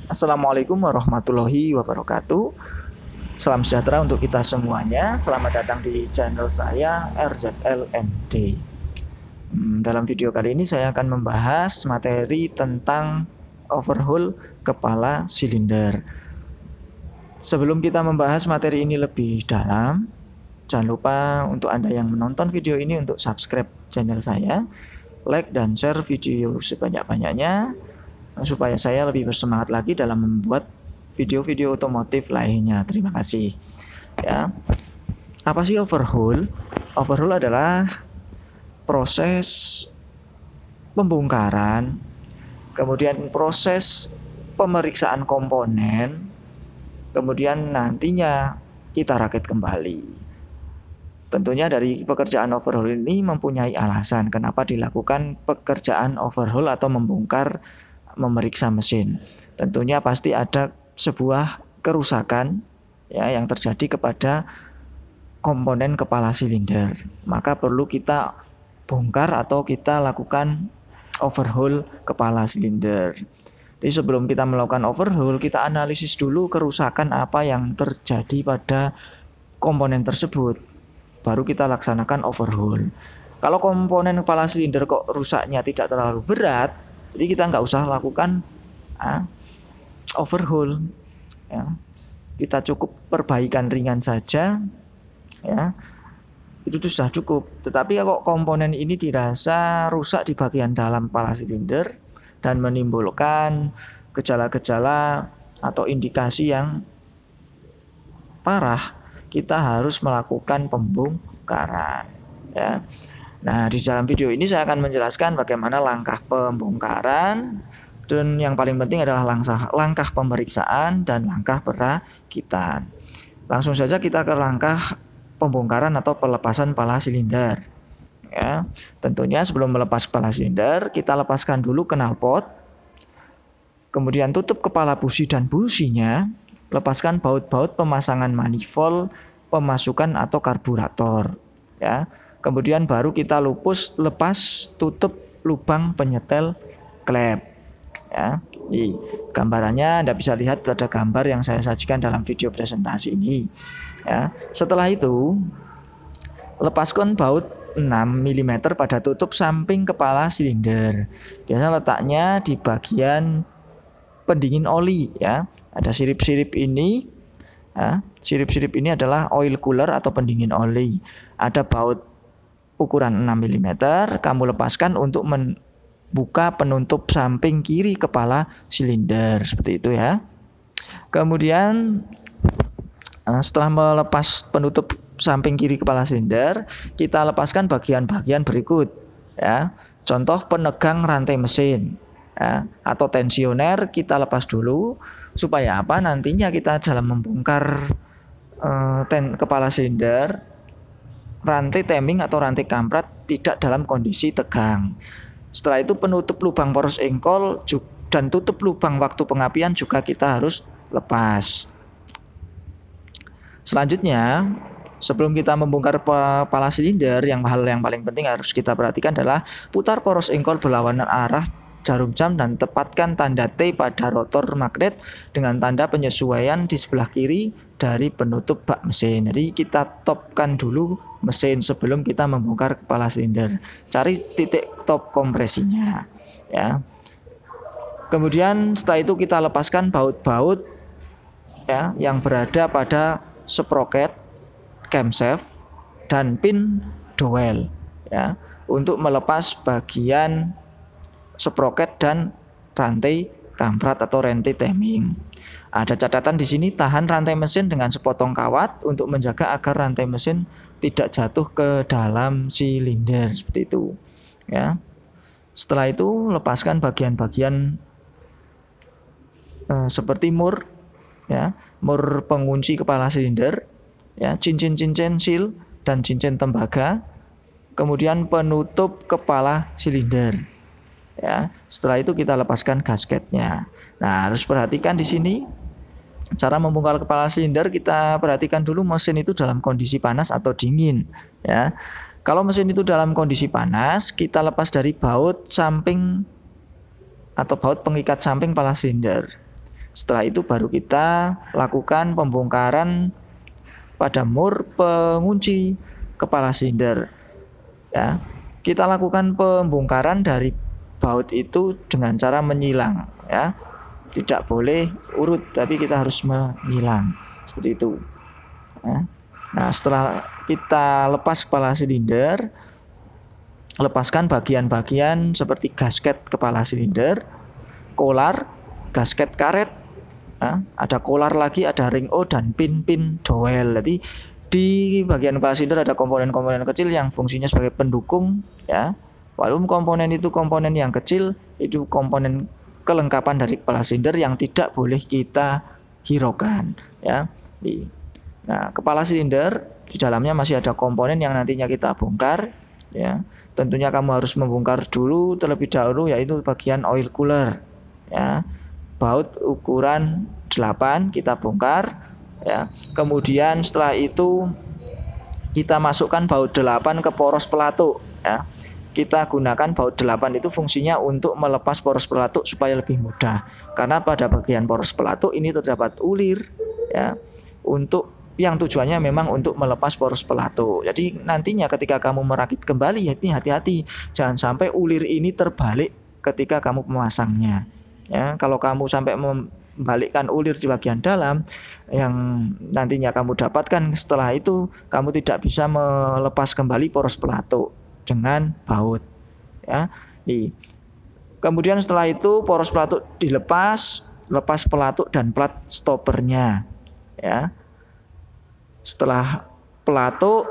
Assalamualaikum warahmatullahi wabarakatuh. Salam sejahtera untuk kita semuanya. Selamat datang di channel saya RZLMD. Dalam video kali ini saya akan membahas materi tentang overhaul kepala silinder. Sebelum kita membahas materi ini lebih dalam, jangan lupa untuk Anda yang menonton video ini untuk subscribe channel saya, like dan share video sebanyak-banyaknya supaya saya lebih bersemangat lagi dalam membuat video-video otomotif lainnya. Terima kasih. Ya. Apa sih overhaul? Overhaul adalah proses pembongkaran, kemudian proses pemeriksaan komponen, kemudian nantinya kita rakit kembali. Tentunya dari pekerjaan overhaul ini mempunyai alasan kenapa dilakukan pekerjaan overhaul atau membongkar memeriksa mesin. Tentunya pasti ada sebuah kerusakan ya yang terjadi kepada komponen kepala silinder. Maka perlu kita bongkar atau kita lakukan overhaul kepala silinder. Jadi sebelum kita melakukan overhaul, kita analisis dulu kerusakan apa yang terjadi pada komponen tersebut. Baru kita laksanakan overhaul. Kalau komponen kepala silinder kok rusaknya tidak terlalu berat, jadi kita nggak usah lakukan overhaul. Ya. Kita cukup perbaikan ringan saja, ya itu sudah cukup. Tetapi kalau komponen ini dirasa rusak di bagian dalam kepala silinder dan menimbulkan gejala-gejala atau indikasi yang parah, kita harus melakukan pembongkaran. Ya. Nah, di dalam video ini saya akan menjelaskan bagaimana langkah pembongkaran dan yang paling penting adalah langkah pemeriksaan dan langkah perakitan. Langsung saja kita ke langkah pembongkaran atau pelepasan kepala silinder. Ya, tentunya sebelum melepas kepala silinder, kita lepaskan dulu knalpot, kemudian tutup kepala busi dan businya, lepaskan baut-baut pemasangan manifold, pemasukan atau karburator. Ya. Kemudian baru kita lepas tutup lubang penyetel klep. Ya, di gambarannya Anda bisa lihat ada gambar yang saya sajikan dalam video presentasi ini. Ya, setelah itu lepaskan baut 6 mm pada tutup samping kepala silinder. Biasanya letaknya di bagian pendingin oli. Ya, ada sirip-sirip ini. Ya, sirip-sirip ini adalah oil cooler atau pendingin oli. Ada baut ukuran 6 mm, kamu lepaskan untuk membuka penutup samping kiri kepala silinder, seperti itu ya. Kemudian setelah melepas penutup samping kiri kepala silinder, kita lepaskan bagian-bagian berikut ya. Contoh penegang rantai mesin ya, atau tensioner kita lepas dulu supaya apa? Nantinya kita dalam membongkar kepala silinder, rantai timing atau rantai kampret tidak dalam kondisi tegang. Setelah itu penutup lubang poros engkol dan tutup lubang waktu pengapian juga kita harus lepas. Selanjutnya, sebelum kita membongkar kepala silinder, hal yang paling penting harus kita perhatikan adalah putar poros engkol berlawanan arah jarum jam dan tepatkan tanda T pada rotor magnet dengan tanda penyesuaian di sebelah kiri dari penutup bak mesin. Jadi kita topkan dulu mesin sebelum kita membongkar kepala silinder. Cari titik top kompresinya ya. Kemudian setelah itu kita lepaskan baut-baut ya yang berada pada sprocket, camshaft dan pin dowel ya untuk melepas bagian sprocket dan rantai kampret atau rantai timing. Ada catatan di sini, tahan rantai mesin dengan sepotong kawat untuk menjaga agar rantai mesin tidak jatuh ke dalam silinder, seperti itu. Ya. Setelah itu lepaskan bagian-bagian seperti mur, ya, mur pengunci kepala silinder, ya, cincin-cincin seal dan cincin tembaga, kemudian penutup kepala silinder. Ya, setelah itu kita lepaskan gasketnya. Nah, harus perhatikan di sini cara membongkar kepala silinder. Kita perhatikan dulu mesin itu dalam kondisi panas atau dingin. Ya, kalau mesin itu dalam kondisi panas, kita lepas dari baut samping atau baut pengikat samping kepala silinder. Setelah itu baru kita lakukan pembongkaran pada mur pengunci kepala silinder. Ya, kita lakukan pembongkaran dari baut itu dengan cara menyilang. Ya, tidak boleh urut, tapi kita harus menyilang seperti itu. Ya. Nah, setelah kita lepas kepala silinder, lepaskan bagian-bagian seperti gasket kepala silinder, kolar, gasket karet. Ada kolar lagi, ada ring O dan pin-pin dowel. Jadi di bagian kepala silinder ada komponen-komponen kecil yang fungsinya sebagai pendukung, ya. Walaupun komponen itu komponen yang kecil, itu komponen kelengkapan dari kepala silinder yang tidak boleh kita hiraukan, ya. Nah, kepala silinder di dalamnya masih ada komponen yang nantinya kita bongkar, ya. Tentunya kamu harus membongkar dulu terlebih dahulu, yaitu bagian oil cooler, ya. Baut ukuran 8 kita bongkar, ya. Kemudian setelah itu kita masukkan baut 8 ke poros pelatuk, ya. Kita gunakan baut 8 itu fungsinya untuk melepas poros pelatuk supaya lebih mudah. Karena pada bagian poros pelatuk ini terdapat ulir, ya. Untuk yang tujuannya memang untuk melepas poros pelatuk. Jadi nantinya ketika kamu merakit kembali, ini hati-hati, jangan sampai ulir ini terbalik ketika kamu memasangnya. Ya, kalau kamu sampai membalikkan ulir di bagian dalam, yang nantinya kamu dapatkan setelah itu, kamu tidak bisa melepas kembali poros pelatuk dengan baut. Ya, kemudian setelah itu poros pelatuk dilepas, lepas pelatuk dan plat stoppernya. Ya, setelah pelatuk,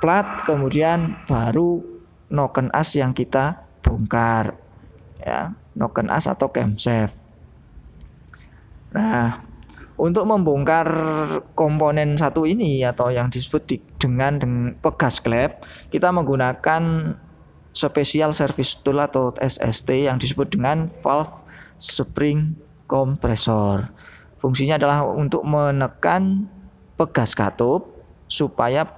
plat, kemudian baru noken as yang kita bongkar. Ya, noken as atau camshaft. Nah, untuk membongkar komponen satu ini atau yang disebut dengan pegas klep, kita menggunakan special service tool atau SST yang disebut dengan valve spring compressor. Fungsinya adalah untuk menekan pegas katup supaya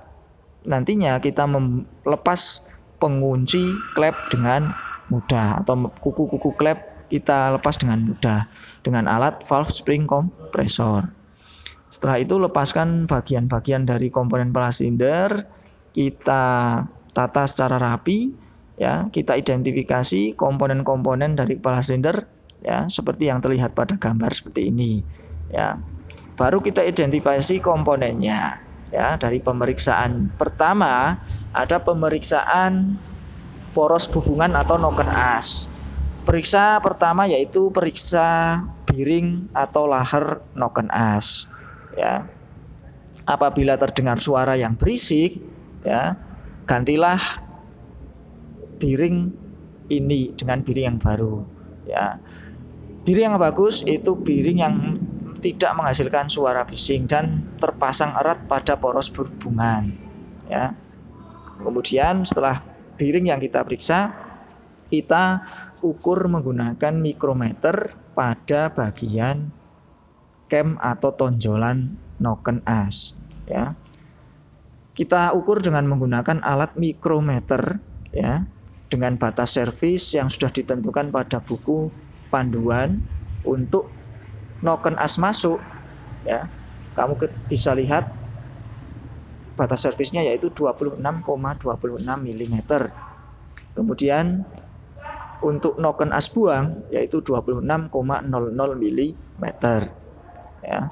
nantinya kita melepas pengunci klep dengan mudah, atau kuku-kuku klep kita lepas dengan mudah dengan alat valve spring compressor. Setelah itu lepaskan bagian-bagian dari komponen kepala silinder, kita tata secara rapi, ya. Kita identifikasi komponen-komponen dari kepala silinder, ya, seperti yang terlihat pada gambar seperti ini, ya. Baru kita identifikasi komponennya, ya. Dari pemeriksaan pertama ada pemeriksaan poros hubungan atau noken as. Periksa pertama yaitu periksa bearing atau laher noken as, ya. Apabila terdengar suara yang berisik, ya, gantilah bearing ini dengan bearing yang baru, ya. Bearing yang bagus itu bearing yang tidak menghasilkan suara bising dan terpasang erat pada poros berhubungan, ya. Kemudian setelah bearing yang kita periksa, kita ukur menggunakan mikrometer pada bagian cam atau tonjolan noken as, ya. Kita ukur dengan menggunakan alat mikrometer, ya, dengan batas servis yang sudah ditentukan pada buku panduan. Untuk noken as masuk, ya, kamu bisa lihat batas servisnya yaitu 26,26 mm. Kemudian untuk noken as buang yaitu 26,00 mm, ya.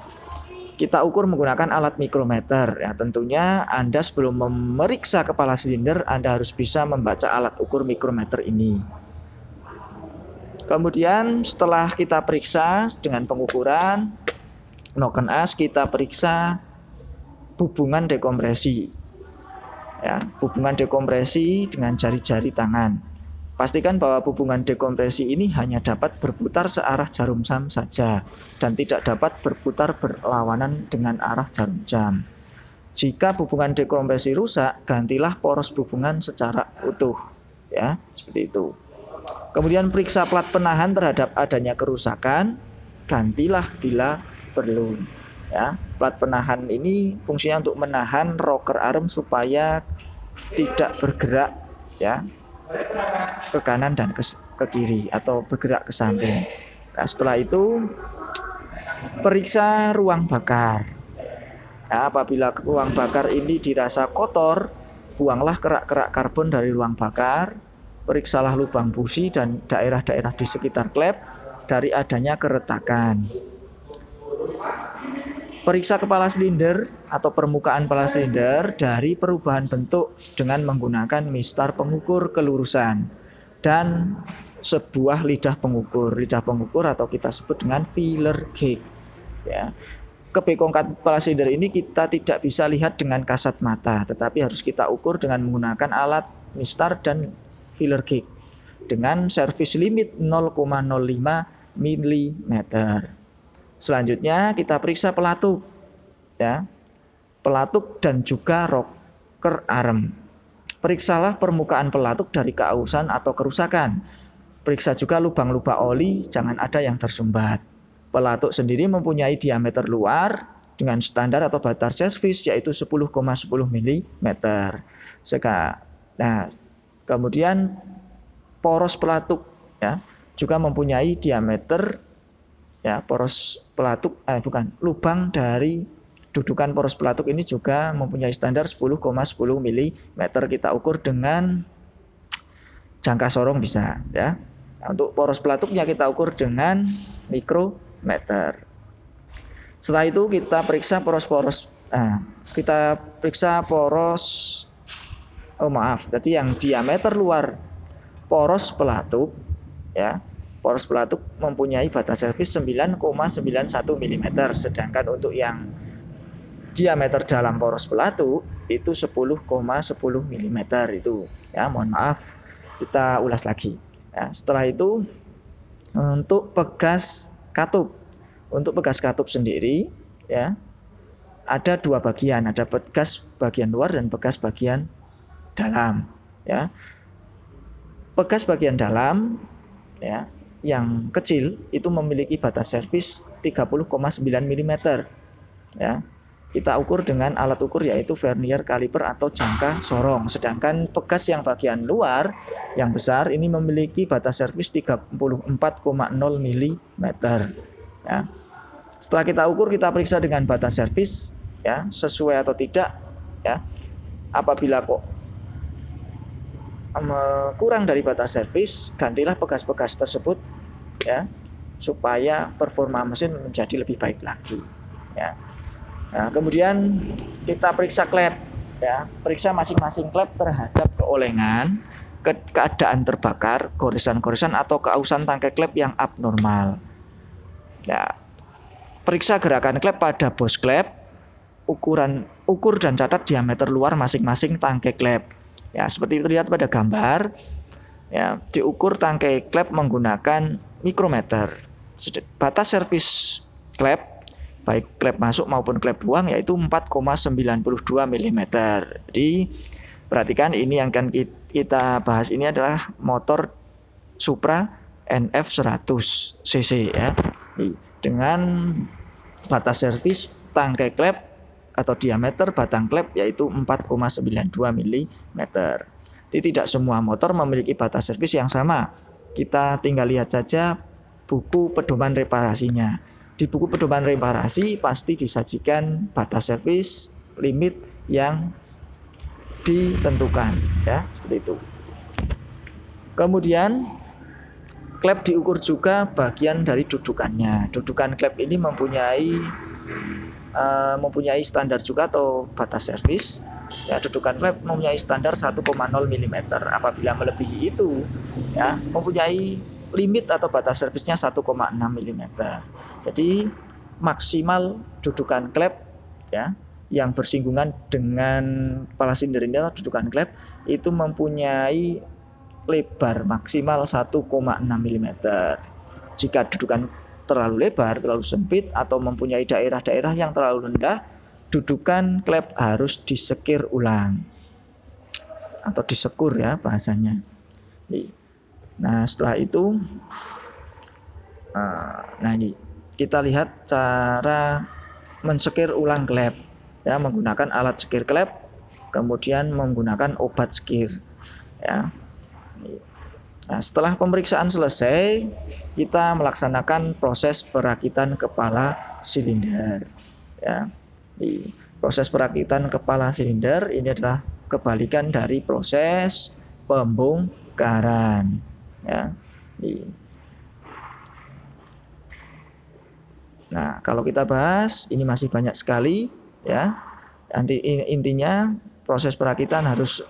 Kita ukur menggunakan alat mikrometer, ya. Tentunya Anda sebelum memeriksa kepala silinder, Anda harus bisa membaca alat ukur mikrometer ini. Kemudian setelah kita periksa dengan pengukuran noken as, kita periksa hubungan dekompresi, ya, hubungan dekompresi dengan jari-jari tangan. Pastikan bahwa hubungan dekompresi ini hanya dapat berputar searah jarum jam saja dan tidak dapat berputar berlawanan dengan arah jarum jam. Jika hubungan dekompresi rusak, gantilah poros hubungan secara utuh, ya, seperti itu. Kemudian periksa plat penahan terhadap adanya kerusakan, gantilah bila perlu, ya. Plat penahan ini fungsinya untuk menahan rocker arm supaya tidak bergerak, ya, ke kanan dan ke kiri atau bergerak ke samping. Nah, setelah itu Periksa ruang bakar. Nah, apabila ruang bakar ini dirasa kotor, buanglah kerak-kerak karbon dari ruang bakar. Periksalah lubang busi dan daerah-daerah di sekitar klep dari adanya keretakan. Periksa kepala silinder atau permukaan kepala silinder dari perubahan bentuk dengan menggunakan mistar pengukur kelurusan dan sebuah lidah pengukur. Lidah pengukur atau kita sebut dengan feeler gauge. Ya. Kebengkokan kepala silinder ini kita tidak bisa lihat dengan kasat mata, tetapi harus kita ukur dengan menggunakan alat mistar dan feeler gauge dengan servis limit 0,05 mm. Selanjutnya kita periksa pelatuk, ya, pelatuk dan juga rocker arm. Periksalah permukaan pelatuk dari keausan atau kerusakan. Periksa juga lubang-lubang oli, jangan ada yang tersumbat. Pelatuk sendiri mempunyai diameter luar dengan standar atau batas servis yaitu 10,10 mm. Nah, kemudian poros pelatuk, ya, juga mempunyai diameter, ya, poros pelatuk lubang dari dudukan poros pelatuk ini juga mempunyai standar 10,10 mm. Kita ukur dengan jangka sorong bisa, ya. Nah, untuk poros pelatuknya kita ukur dengan mikrometer. Setelah itu kita periksa poros-poros. Kita periksa poros. Jadi yang diameter luar poros pelatuk, ya. Poros pelatuk mempunyai batas servis 9,91 mm, sedangkan untuk yang diameter dalam poros pelatuk itu 10,10 mm itu. Ya, mohon maaf, kita ulas lagi. Ya, setelah itu untuk pegas katup. Untuk pegas katup sendiri, ya, ada dua bagian, ada pegas bagian luar dan pegas bagian dalam, ya. Pegas bagian dalam, ya, yang kecil itu memiliki batas servis 30,9 mm. Ya. Kita ukur dengan alat ukur yaitu vernier caliper atau jangka sorong. Sedangkan pegas yang bagian luar yang besar ini memiliki batas servis 34,0 mm. Ya. Setelah kita ukur, kita periksa dengan batas servis, ya, sesuai atau tidak, ya. Apabila kok kurang dari batas servis, gantilah pegas-pegas tersebut, ya, supaya performa mesin menjadi lebih baik lagi, ya. Nah, kemudian kita periksa klep, ya, periksa masing-masing klep terhadap keolengan, keadaan terbakar, goresan-goresan atau keausan tangkai klep yang abnormal. Ya, periksa gerakan klep pada bos klep, ukur dan catat diameter luar masing-masing tangkai klep. Ya, seperti terlihat pada gambar, ya, diukur tangkai klep menggunakan mikrometer. Batas servis klep, baik klep masuk maupun klep buang, yaitu 4,92 mm. Jadi perhatikan, ini yang akan kita bahas ini adalah motor Supra NF 100 cc, ya, dengan batas servis tangkai klep atau diameter batang klep yaitu 4,92 mm. Jadi tidak semua motor memiliki batas servis yang sama. Kita tinggal lihat saja buku pedoman reparasinya. Di buku pedoman reparasi pasti disajikan batas servis limit yang ditentukan, ya, seperti itu. Kemudian klep diukur juga bagian dari dudukannya. Dudukan klep ini mempunyai standar juga atau batas servis, ya. Dudukan klep mempunyai standar 1,0 mm. Apabila melebihi itu, ya, mempunyai limit atau batas servisnya 1,6 mm. Jadi maksimal dudukan klep, ya, yang bersinggungan dengan kepala silinder ini atau dudukan klep itu mempunyai lebar maksimal 1,6 mm. Jika dudukan terlalu lebar, terlalu sempit, atau mempunyai daerah-daerah yang terlalu rendah, dudukan klep harus disekir ulang atau disekur, ya, bahasanya. Nah, setelah itu, ini kita lihat cara mensekir ulang klep, ya, menggunakan alat sekir klep, kemudian menggunakan obat sekir, ya. Nah, setelah pemeriksaan selesai, kita melaksanakan proses perakitan kepala silinder. Ya, di proses perakitan kepala silinder ini adalah kebalikan dari proses pembongkaran. Ya, nah, kalau kita bahas ini masih banyak sekali ya. Intinya proses perakitan harus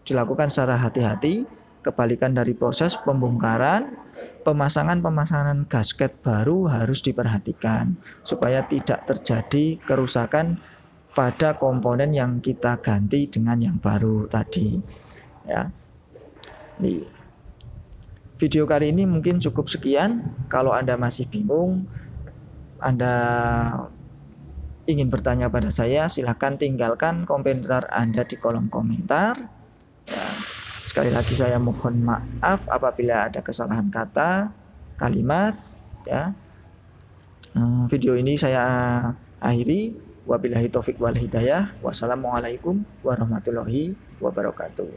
dilakukan secara hati-hati, kebalikan dari proses pembongkaran. Pemasangan gasket baru harus diperhatikan supaya tidak terjadi kerusakan pada komponen yang kita ganti dengan yang baru tadi ya. Nih, video kali ini mungkin cukup sekian. Kalau Anda masih bingung, Anda ingin bertanya pada saya, silakan tinggalkan komentar Anda di kolom komentar ya. Sekali lagi saya mohon maaf apabila ada kesalahan kata, kalimat ya. Video ini saya akhiri. Wabillahi taufik wal hidayah. Wassalamualaikum warahmatullahi wabarakatuh.